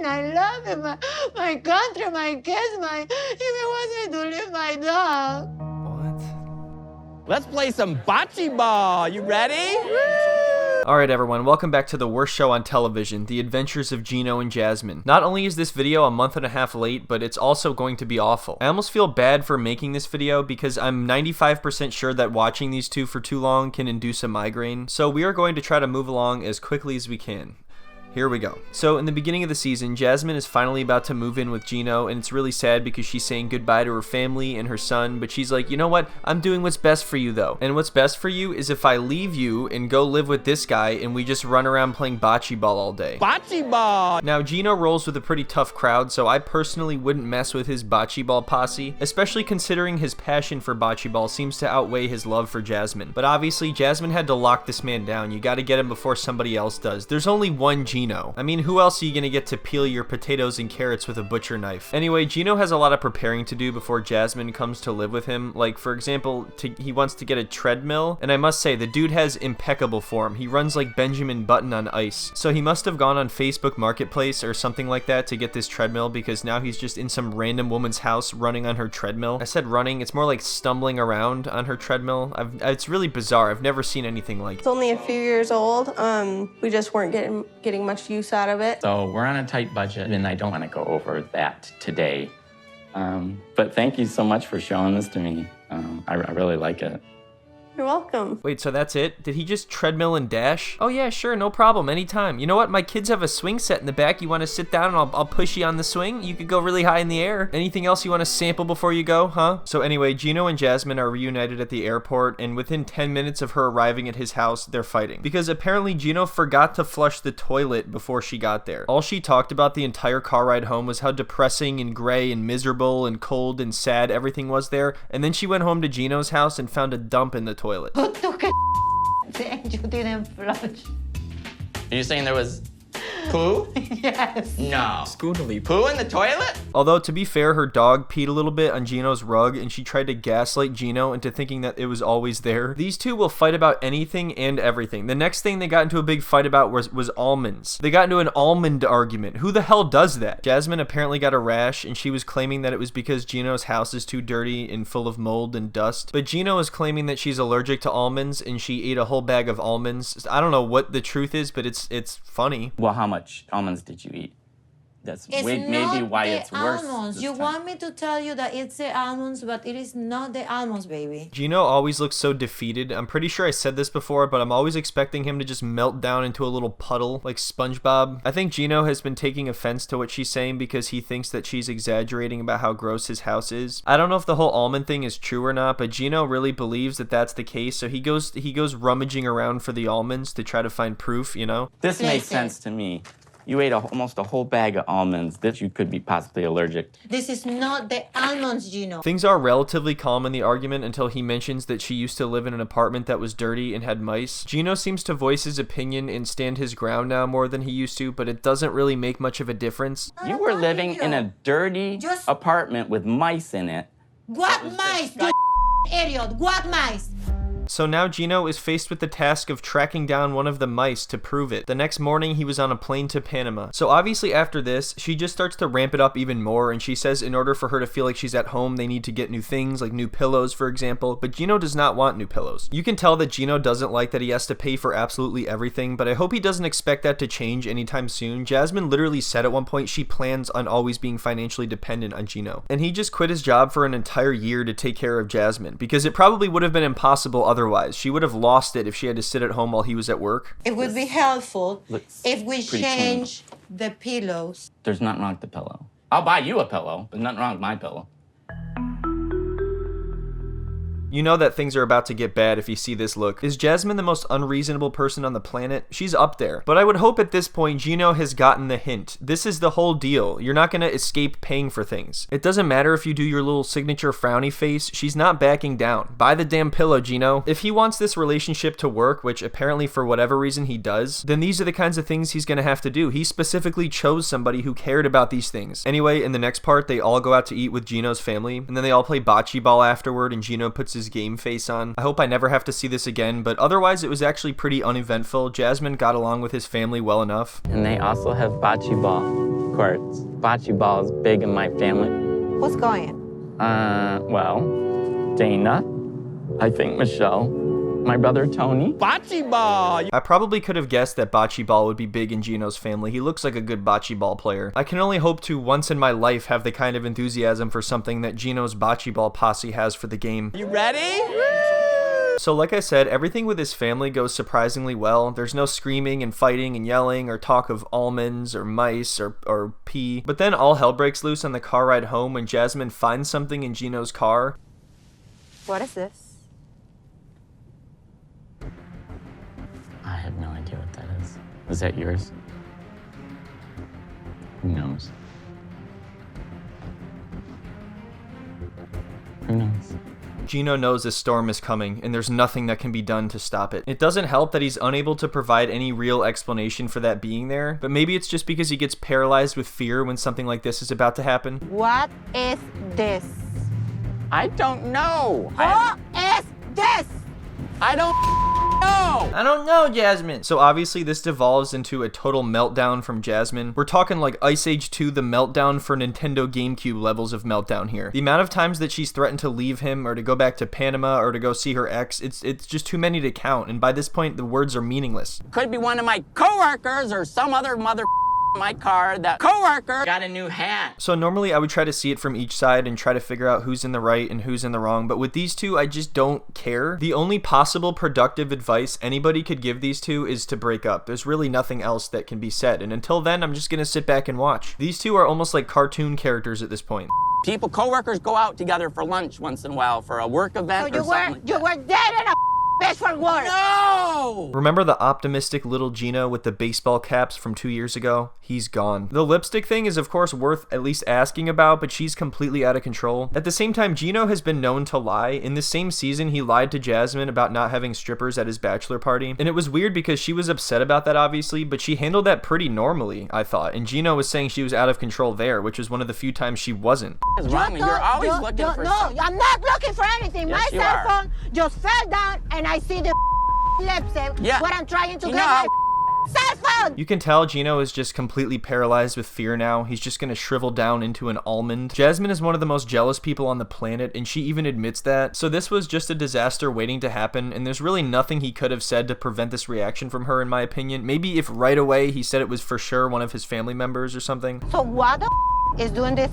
fine. I love it. My country, my kids, even wants me to leave my dog. What? Let's play some bocce ball. You ready? Alright everyone, welcome back to the worst show on television, The Adventures of Gino and Jasmine. Not only is this video a month and a half late, but it's also going to be awful. I almost feel bad for making this video because I'm 95% sure that watching these two for too long can induce a migraine, so we are going to try to move along as quickly as we can. Here we go. So in the beginning of the season, Jasmine is finally about to move in with Gino, and it's really sad because she's saying goodbye to her family and her son, but she's like, you know what? I'm doing what's best for you though. And what's best for you is if I leave you and go live with this guy and we just run around playing bocce ball all day. Bocce ball! Now Gino rolls with a pretty tough crowd, so I personally wouldn't mess with his bocce ball posse, especially considering his passion for bocce ball seems to outweigh his love for Jasmine. But obviously Jasmine had to lock this man down. You gotta get him before somebody else does. There's only one Gino. I mean, who else are you gonna get to peel your potatoes and carrots with a butcher knife? Anyway, Gino has a lot of preparing to do before Jasmine comes to live with him. Like, for example, he wants to get a treadmill, and I must say, the dude has impeccable form. He runs like Benjamin Button on ice. So he must have gone on Facebook Marketplace or something like that to get this treadmill, because now he's just in some random woman's house running on her treadmill. I said running, it's more like stumbling around on her treadmill. It's really bizarre. I've never seen anything like it. It's only a few years old. We just weren't getting much use out of it. So we're on a tight budget, and I don't want to go over that today. But thank you so much for showing this to me. I really like it. You're welcome. Wait, so that's it? Did he just treadmill and dash? Oh yeah, sure, no problem, anytime. You know what? My kids have a swing set in the back. You want to sit down and I'll push you on the swing? You could go really high in the air. Anything else you want to sample before you go, huh? So anyway, Gino and Jasmine are reunited at the airport, and within 10 minutes of her arriving at his house, they're fighting. Because apparently Gino forgot to flush the toilet before she got there. All she talked about the entire car ride home was how depressing and gray and miserable and cold and sad everything was there, and then she went home to Gino's house and found a dump in the toilet. Who took a and you didn't flush? Are you saying there was poo? Yes. No. Scootily poo in the toilet? Although, to be fair, her dog peed a little bit on Gino's rug, and she tried to gaslight Gino into thinking that it was always there. These two will fight about anything and everything. The next thing they got into a big fight about was almonds. They got into an almond argument. Who the hell does that? Jasmine apparently got a rash, and she was claiming that it was because Gino's house is too dirty and full of mold and dust. But Gino is claiming that she's allergic to almonds, and she ate a whole bag of almonds. I don't know what the truth is, but it's funny. Well, how much almonds did you eat? That's maybe why it's worse. Almonds. You want me to tell you that it's the almonds, but it is not the almonds, baby. Gino always looks so defeated. I'm pretty sure I said this before, but I'm always expecting him to just melt down into a little puddle like SpongeBob. I think Gino has been taking offense to what she's saying because he thinks that she's exaggerating about how gross his house is. I don't know if the whole almond thing is true or not, but Gino really believes that that's the case, so he goes rummaging around for the almonds to try to find proof, you know? This makes sense to me. You ate almost a whole bag of almonds that you could be possibly allergic. This is not the almonds, Gino. Things are relatively calm in the argument until he mentions that she used to live in an apartment that was dirty and had mice. Gino seems to voice his opinion and stand his ground now more than he used to, but it doesn't really make much of a difference. You were living in a dirty apartment with mice in it. What mice, you idiot? What mice? So now Gino is faced with the task of tracking down one of the mice to prove it. The next morning, he was on a plane to Panama. So obviously after this, she just starts to ramp it up even more, and she says in order for her to feel like she's at home, they need to get new things, like new pillows, for example. But Gino does not want new pillows. You can tell that Gino doesn't like that he has to pay for absolutely everything, but I hope he doesn't expect that to change anytime soon. Jasmine literally said at one point she plans on always being financially dependent on Gino. And he just quit his job for an entire year to take care of Jasmine, because it probably would have been impossible otherwise. She would have lost it if she had to sit at home while he was at work. It would be helpful if we change the pillows. There's nothing wrong with the pillow. I'll buy you a pillow. There's nothing wrong with my pillow. You know that things are about to get bad if you see this look. Is Jasmine the most unreasonable person on the planet? She's up there. But I would hope at this point Gino has gotten the hint. This is the whole deal. You're not gonna escape paying for things. It doesn't matter if you do your little signature frowny face. She's not backing down. Buy the damn pillow, Gino. If he wants this relationship to work, which apparently for whatever reason he does, then these are the kinds of things he's gonna have to do. He specifically chose somebody who cared about these things. Anyway, in the next part, they all go out to eat with Gino's family, and then they all play bocce ball afterward, and Gino puts his game face on. I hope I never have to see this again, but otherwise it was actually pretty uneventful. Jasmine got along with his family well enough. And they also have bocce ball. courts. Bocce ball is big in my family. Who's going? Well, Dana, I think Michelle, my brother Tony. Bocce ball! I probably could have guessed that bocce ball would be big in Gino's family. He looks like a good bocce ball player. I can only hope to once in my life have the kind of enthusiasm for something that Gino's bocce ball posse has for the game. You ready? So like I said, everything with his family goes surprisingly well. There's no screaming and fighting and yelling or talk of almonds or mice or pee. But then all hell breaks loose on the car ride home when Jasmine finds something in Gino's car. What is this? I have no idea what that is. Is that yours? Who knows? Who knows? Gino knows a storm is coming, and there's nothing that can be done to stop it. It doesn't help that he's unable to provide any real explanation for that being there, but maybe it's just because he gets paralyzed with fear when something like this is about to happen. What is this? I don't know. What is this? I don't know. I don't know, Jasmine. So obviously this devolves into a total meltdown from Jasmine. We're talking like Ice Age 2, the meltdown for Nintendo GameCube levels of meltdown here. The amount of times that she's threatened to leave him or to go back to Panama or to go see her ex, it's just too many to count. And by this point, the words are meaningless. Could be one of my coworkers or some other mother in my car. That coworker got a new hat. So normally I would try to see it from each side and try to figure out who's in the right and who's in the wrong, but with these two, I just don't care. The only possible productive advice anybody could give these two is to break up. There's really nothing else that can be said, and until then, I'm just gonna sit back and watch. These two are almost like cartoon characters at this point. People, coworkers go out together for lunch once in a while for a work event or something. You were dead in a best for work. No! Remember the optimistic little Gino with the baseball caps from 2 years ago? He's gone. The lipstick thing is of course worth at least asking about, but she's completely out of control. At the same time, Gino has been known to lie. In this same season, he lied to Jasmine about not having strippers at his bachelor party. And it was weird because she was upset about that obviously, but she handled that pretty normally, I thought. And Gino was saying she was out of control there, which was one of the few times she wasn't. What's wrong? You're always looking for No, something. I'm not looking for anything. Yes, My you cell are. phone just fell down and I see the lipstick. Yeah. What I'm trying to You get know my cell phone. You can tell Gino is just completely paralyzed with fear now. He's just gonna shrivel down into an almond. Jasmine is one of the most jealous people on the planet, and she even admits that. So this was just a disaster waiting to happen, and there's really nothing he could have said to prevent this reaction from her, in my opinion. Maybe if right away he said it was for sure one of his family members or something. So what the is doing this?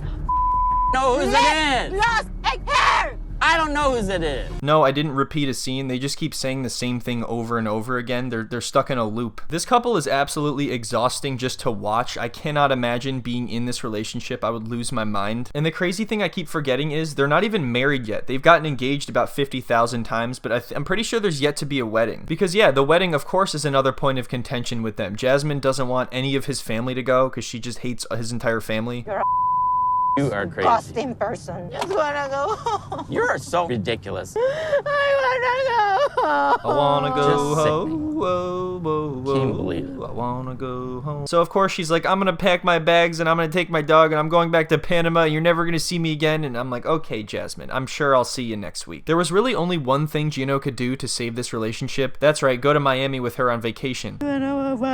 Know whose it is. Lost a hair. I don't know whose it is. No, I didn't repeat a scene. They just keep saying the same thing over and over again. They're stuck in a loop. This couple is absolutely exhausting just to watch. I cannot imagine being in this relationship. I would lose my mind. And the crazy thing I keep forgetting is they're not even married yet. They've gotten engaged about 50,000 times, but I'm pretty sure there's yet to be a wedding. Because yeah, the wedding of course is another point of contention with them. Jasmine doesn't want any of his family to go because she just hates his entire family. You are crazy. Disgusting person. Just wanna go home. You're so ridiculous. I wanna go home. I wanna go Just sit. home. Whoa, whoa, whoa. Can't believe it. I wanna go home. So of course she's like, I'm gonna pack my bags and I'm gonna take my dog and I'm going back to Panama. You're never gonna see me again. And I'm like, okay, Jasmine, I'm sure I'll see you next week. There was really only one thing Gino could do to save this relationship. That's right, go to Miami with her on vacation. You're a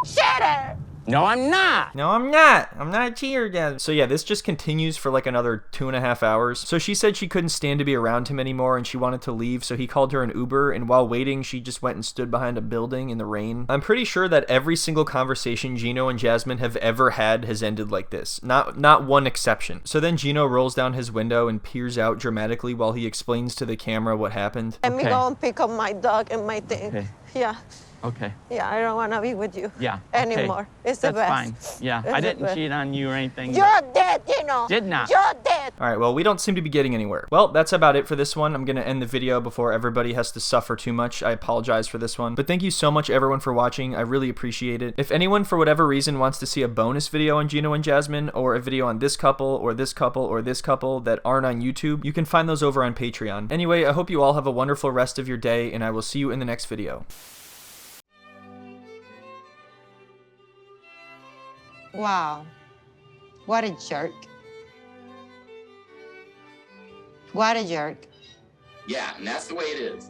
shitter. No, I'm not. No, I'm not. I'm not a cheater, Jasmine. So yeah, this just continues for like another 2.5 hours. So she said she couldn't stand to be around him anymore and she wanted to leave, so he called her an Uber, and while waiting, she just went and stood behind a building in the rain. I'm pretty sure that every single conversation Gino and Jasmine have ever had has ended like this. Not one exception. So then Gino rolls down his window and peers out dramatically while he explains to the camera what happened. Let me Okay. go and pick up my dog and my thing. Okay. Yeah. Okay. Yeah, I don't want to be with you Yeah. okay. anymore. It's the That's best. fine. Yeah. It's I the didn't best. cheat on you or anything. You're dead, you know. Did not. You're dead. Alright, well, we don't seem to be getting anywhere. Well, that's about it for this one. I'm gonna end the video before everybody has to suffer too much. I apologize for this one. But thank you so much, everyone, for watching. I really appreciate it. If anyone, for whatever reason, wants to see a bonus video on Gino and Jasmine, or a video on this couple, or this couple, or this couple that aren't on YouTube, you can find those over on Patreon. Anyway, I hope you all have a wonderful rest of your day, and I will see you in the next video. Wow. What a jerk. What a jerk. Yeah, and that's the way it is.